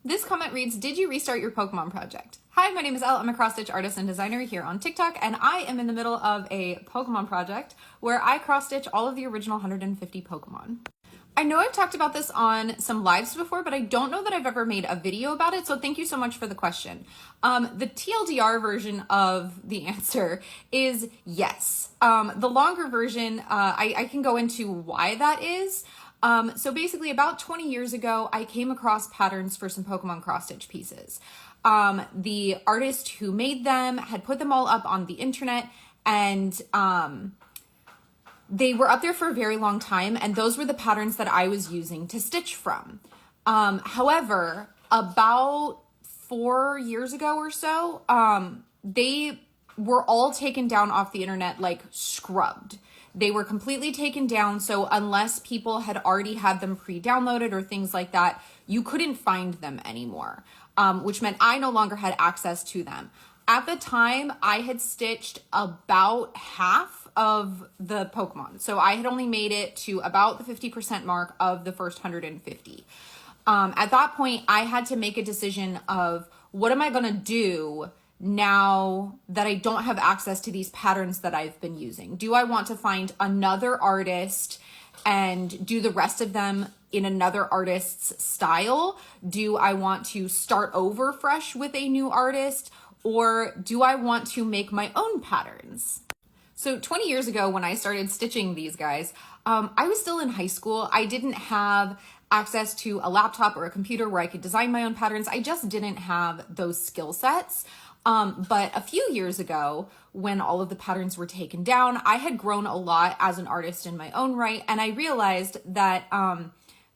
This comment reads, did you restart your Pokemon project? Hi, my name is Elle. I'm a cross-stitch artist and designer here on TikTok, and I am in the middle of a Pokemon project where I cross-stitch all of the original 150 Pokemon. I know I've talked about this on some lives before, but I don't know that I've ever made a video about it, so thank you so much for the question. The TLDR version of the answer is yes. The longer version, I can go into why that is. So basically about 20 years ago, I came across patterns for some Pokemon cross-stitch pieces. The artist who made them had put them all up on the internet, and they were up there for a very long time, and those were the patterns that I was using to stitch from. However, about 4 years ago or so, they were all taken down off the internet, like scrubbed. They were completely taken down, so unless people had already had them pre-downloaded or things like that, you couldn't find them anymore, which meant I no longer had access to them. At the time, I had stitched about half of the Pokemon, so I had only made it to about the 50% mark of the first 150. At that point, I had to make a decision of what am I going to do now that I don't have access to these patterns that I've been using? Do I want to find another artist and do the rest of them in another artist's style? Do I want to start over fresh with a new artist? Or do I want to make my own patterns? So 20 years ago when I started stitching these guys, I was still in high school. I didn't have access to a laptop or a computer where I could design my own patterns. I just didn't have those skill sets. But a few years ago, when all of the patterns were taken down, I had grown a lot as an artist in my own right, and I realized that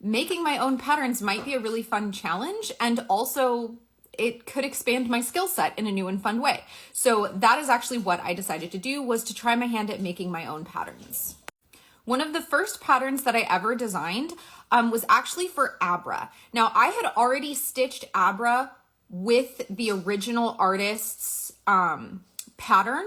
making my own patterns might be a really fun challenge, and also it could expand my skill set in a new and fun way. So that is actually what I decided to do, was to try my hand at making my own patterns. One of the first patterns that I ever designed was actually for Abra. Now, I had already stitched Abra with the original artist's pattern.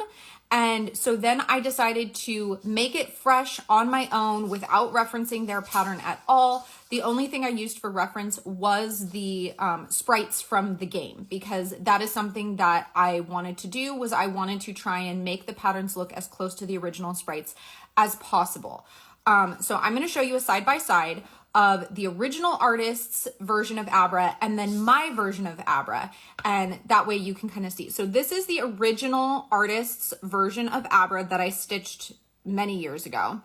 And so then I decided to make it fresh on my own without referencing their pattern at all. The only thing I used for reference was the sprites from the game, because that is something that I wanted to do. Was I wanted to try and make the patterns look as close to the original sprites as possible. So I'm going to show you a side-by-side of the original artist's version of Abra and then my version of Abra, and that way you can kind of see. So this is the original artist's version of Abra that I stitched many years ago,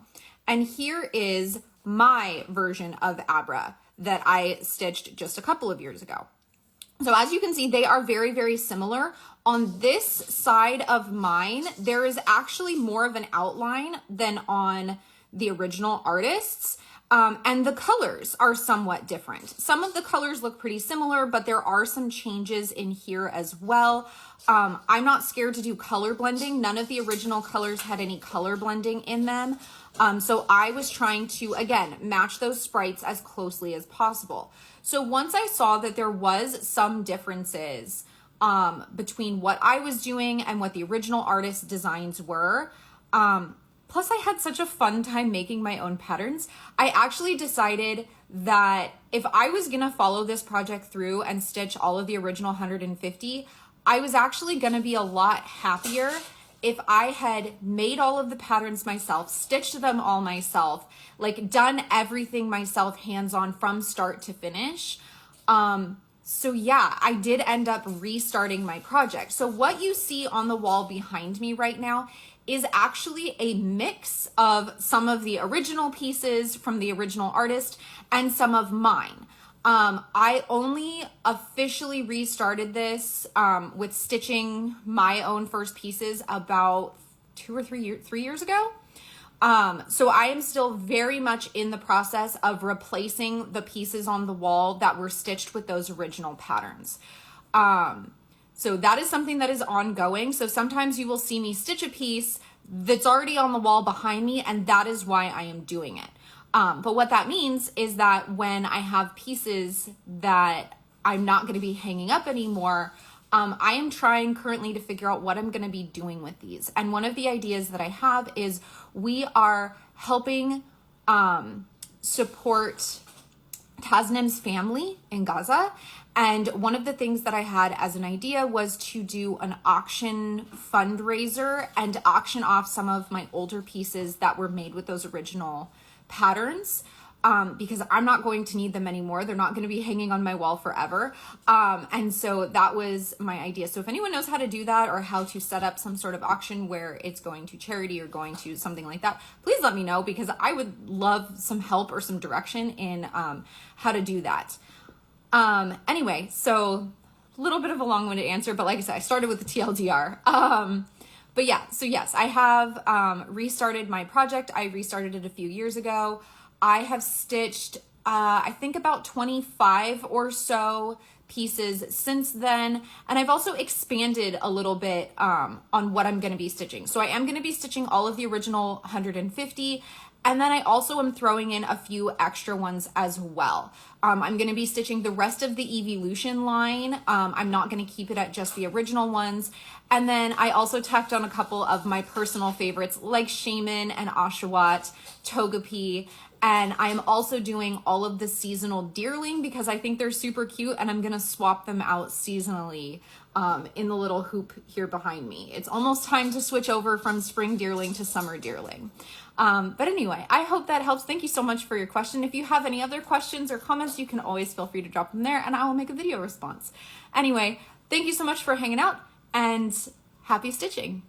and here is my version of Abra that I stitched just a couple of years ago. So as you can see, they are very, very similar. On this side of mine, there is actually more of an outline than on the original artist's. And the colors are somewhat different. Some of the colors look pretty similar, but there are some changes in here as well. I'm not scared to do color blending. None of the original colors had any color blending in them. So I was trying to, again, match those sprites as closely as possible. So once I saw that there was some differences between what I was doing and what the original artist's designs were, plus I had such a fun time making my own patterns, I actually decided that if I was gonna follow this project through and stitch all of the original 150, I was actually gonna be a lot happier if I had made all of the patterns myself, stitched them all myself, like done everything myself hands-on from start to finish. So yeah, I did end up restarting my project. So what you see on the wall behind me right now is actually a mix of some of the original pieces from the original artist and some of mine. I only officially restarted this with stitching my own first pieces about 3 years ago. So I am still very much in the process of replacing the pieces on the wall that were stitched with those original patterns. So that is something that is ongoing. So sometimes you will see me stitch a piece that's already on the wall behind me, and that is why I am doing it. But what that means is that when I have pieces that I'm not going to be hanging up anymore, I am trying currently to figure out what I'm going to be doing with these. And one of the ideas that I have is we are helping support Tasnim's family in Gaza. And one of the things that I had as an idea was to do an auction fundraiser and auction off some of my older pieces that were made with those original patterns. Because I'm not going to need them anymore. They're not going to be hanging on my wall forever. And so that was my idea. So if anyone knows how to do that or how to set up some sort of auction where it's going to charity or going to something like that, please let me know, because I would love some help or some direction in how to do that. Anyway, so a little bit of a long-winded answer, but like I said, I started with the TLDR. But yeah, so yes, I have restarted my project. I restarted it a few years ago. I have stitched, I think about 25 or so pieces since then. And I've also expanded a little bit on what I'm going to be stitching. So I am going to be stitching all of the original 150. And then I also am throwing in a few extra ones as well. I'm going to be stitching the rest of the Evolution line. I'm not going to keep it at just the original ones. And then I also tacked on a couple of my personal favorites like Shaman and Oshawott, Togepi. And I'm also doing all of the seasonal Deerling because I think they're super cute, and I'm going to swap them out seasonally in the little hoop here behind me. It's almost time to switch over from spring Deerling to summer Deerling. But anyway, I hope that helps. Thank you so much for your question. If you have any other questions or comments, you can always feel free to drop them there and I will make a video response. Anyway, thank you so much for hanging out and happy stitching.